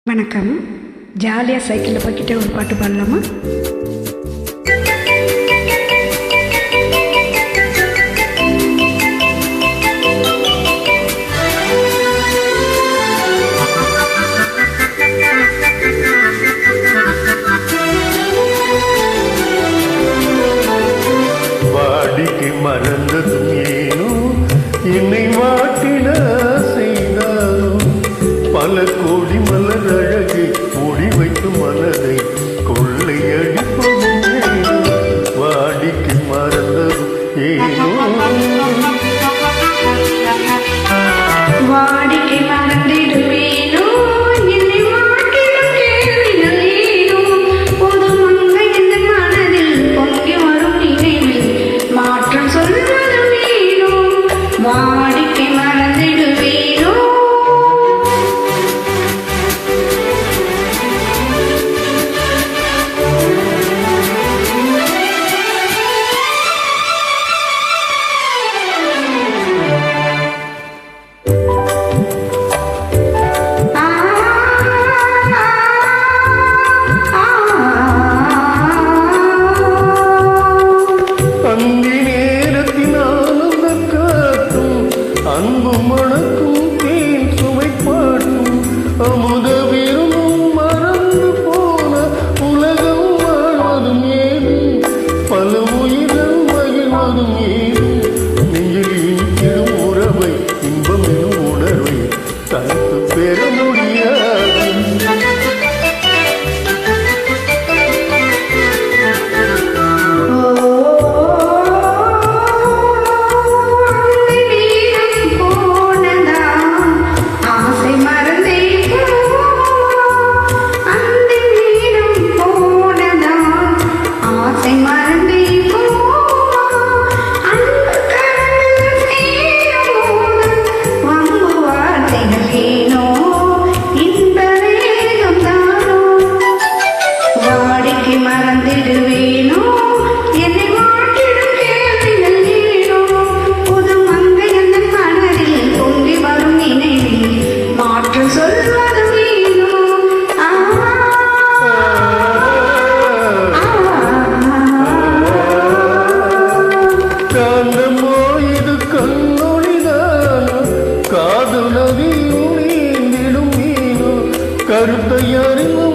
வணக்கம். ஜாலியாக சைக்கிளில் போய்கிட்டே ஒரு பாட்டு பாடலாமா? வாடிக்கை மறந்ததும் ஏனோ என்னை வாட்டிட செய்தாலும் பல கோடி மலர் அழகை மூடி வைத்து மனதை கொள்ளையடிப்பதும் ஏனோ வாடிக்கை மறந்ததும் ஏனோ வாடிக்கை மறந்திடுவேனோ என்னை வாட்டிடும் கேள்விகள் ஏனோ பொது மங்கை இந்த மனதில் பொங்கி வரும் நினைவில் மாற்றம் சொல்வதும் ஏனோ வாடிக்கை மறந்திடுவேனோ. அன்பு மணக்கும் தேன் சுவை பாட்டும் அமுத விரும்பும் மறந்து போன உலகம் வாழ்வதும் ஏது பல உயிர்கள் மகிழ்வதும் ஏது நெஞ்சில் இனிக்கிடும் உறவை இன்பம் எனும் உணர்வை தனித்து பெற முடியாது. மறந்திடுவேனோ என்னை வாட்டிடும் கேள்விகள் ஏனோ புது மங்கை அந்த மனதில் பொங்கி வரும் நினைவில் மாற்று சொல்வதும் ஏனோ. காந்தமோ இது கண்ணொழிதானோ காதல் நதியும் நீந்திடும் மீனோ கருத்தை அறிவு